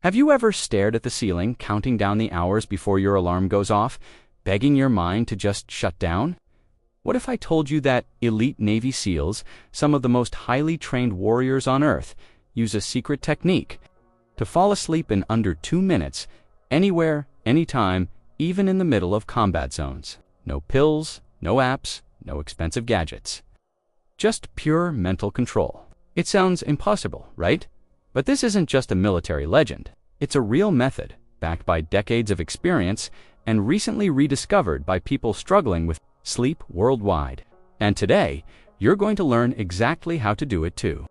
Have you ever stared at the ceiling, counting down the hours before your alarm goes off, begging your mind to just shut down? What if I told you that elite Navy SEALs, some of the most highly trained warriors on Earth, use a secret technique to fall asleep in under 2 minutes, anywhere, anytime, even in the middle of combat zones? No pills, no apps, no expensive gadgets. Just pure mental control. It sounds impossible, right? But this isn't just a military legend. It's a real method, backed by decades of experience and recently rediscovered by people struggling with sleep worldwide. And today, you're going to learn exactly how to do it too.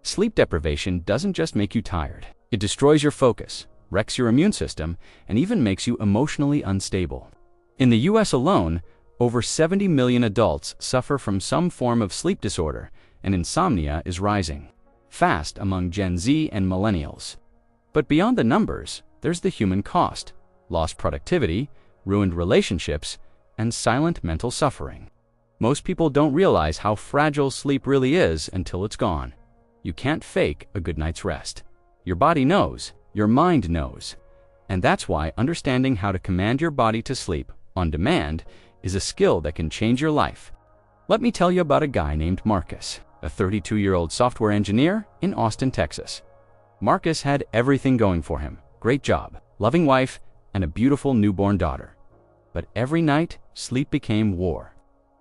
Sleep deprivation doesn't just make you tired. It destroys your focus, wrecks your immune system, and even makes you emotionally unstable. In the US alone, over 70 million adults suffer from some form of sleep disorder, and insomnia is rising fast among Gen Z and millennials. But beyond the numbers, there's the human cost: lost productivity, ruined relationships, and silent mental suffering. Most people don't realize how fragile sleep really is until it's gone. You can't fake a good night's rest. Your body knows, your mind knows. And that's why understanding how to command your body to sleep on demand is a skill that can change your life. Let me tell you about a guy named Marcus, a 32-year-old software engineer in Austin, Texas. Marcus had everything going for him: great job, loving wife, and a beautiful newborn daughter. But every night, sleep became war.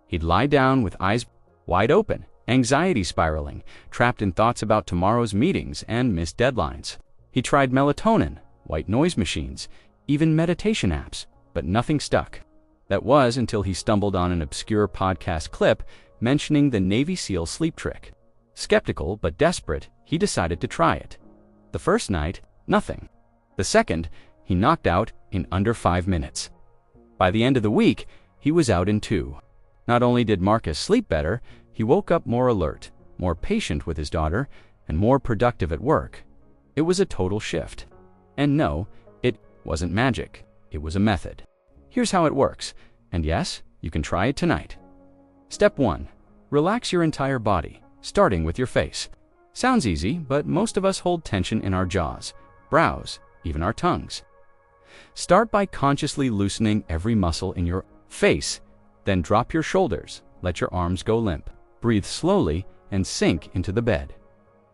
He'd lie down with eyes wide open, anxiety spiraling, trapped in thoughts about tomorrow's meetings and missed deadlines. He tried melatonin, white noise machines, even meditation apps, but nothing stuck. That was until he stumbled on an obscure podcast clip mentioning the Navy SEAL sleep trick. Skeptical but desperate, he decided to try it. The first night, nothing. The second, he knocked out in under 5 minutes. By the end of the week, he was out in 2. Not only did Marcus sleep better, he woke up more alert, more patient with his daughter, and more productive at work. It was a total shift. And no, it wasn't magic. It was a method. Here's how it works. And yes, you can try it tonight. Step 1. Relax your entire body, starting with your face. Sounds easy, but most of us hold tension in our jaws, brows, even our tongues. Start by consciously loosening every muscle in your face. Then drop your shoulders, let your arms go limp. Breathe slowly and sink into the bed.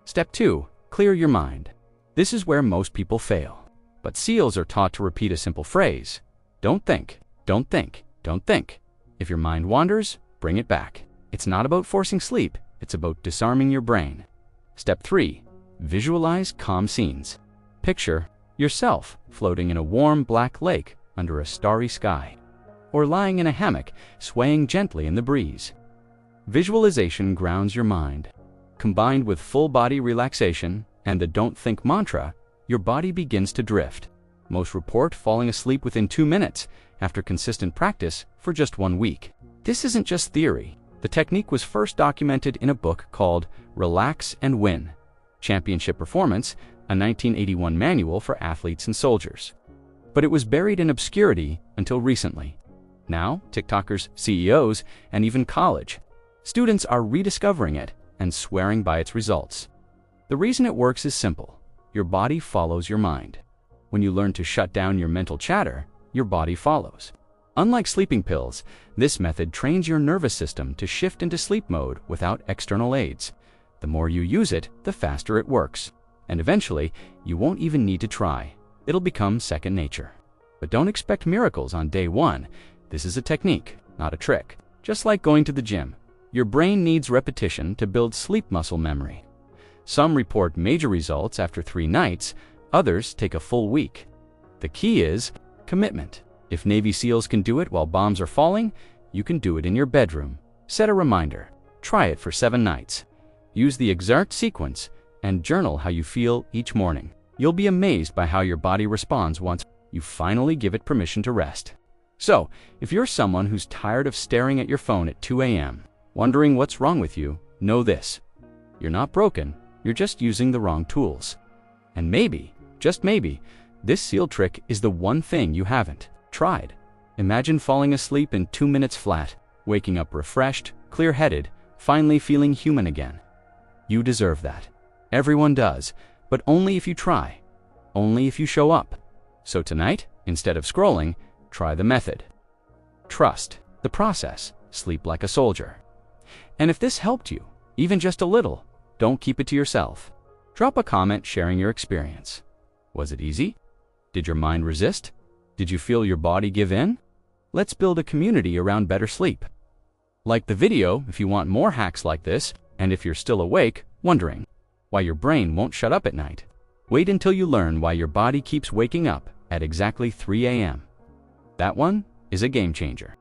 Step 2. Clear your mind. This is where most people fail. But SEALs are taught to repeat a simple phrase: don't think, don't think, don't think. If your mind wanders, bring it back. It's not about forcing sleep, it's about disarming your brain. Step 3. Visualize calm scenes. Picture yourself floating in a warm black lake under a starry sky, or lying in a hammock, swaying gently in the breeze. Visualization grounds your mind. Combined with full body relaxation and the don't think mantra, your body begins to drift. Most report falling asleep within 2 minutes after consistent practice for just 1 week. This isn't just theory. The technique was first documented in a book called Relax and Win: Championship Performance, a 1981 manual for athletes and soldiers. But it was buried in obscurity until recently. Now, TikTokers, CEOs, and even college students are rediscovering it and swearing by its results. The reason it works is simple. Your body follows your mind. When you learn to shut down your mental chatter, your body follows. Unlike sleeping pills, this method trains your nervous system to shift into sleep mode without external aids. The more you use it, the faster it works. And eventually, you won't even need to try. It'll become second nature. But don't expect miracles on day 1. This is a technique, not a trick. Just like going to the gym, your brain needs repetition to build sleep muscle memory. Some report major results after 3 nights, others take a full week. The key is commitment. If Navy SEALs can do it while bombs are falling, you can do it in your bedroom. Set a reminder. Try it for 7 nights. Use the exact sequence and journal how you feel each morning. You'll be amazed by how your body responds once you finally give it permission to rest. So, if you're someone who's tired of staring at your phone at 2 a.m., wondering what's wrong with you, know this: you're not broken, you're just using the wrong tools. And maybe, just maybe, this SEAL trick is the one thing you haven't tried. Imagine falling asleep in 2 minutes flat, waking up refreshed, clear-headed, finally feeling human again. You deserve that. Everyone does, but only if you try. only if you show up. So tonight, instead of scrolling, try the method. Trust the process. Sleep like a soldier. And if this helped you, even just a little, don't keep it to yourself. Drop a comment sharing your experience. Was it easy? Did your mind resist? Did you feel your body give in? Let's build a community around better sleep. Like the video if you want more hacks like this, and if you're still awake, wondering why your brain won't shut up at night, wait until you learn why your body keeps waking up at exactly 3 a.m. That one is a game changer.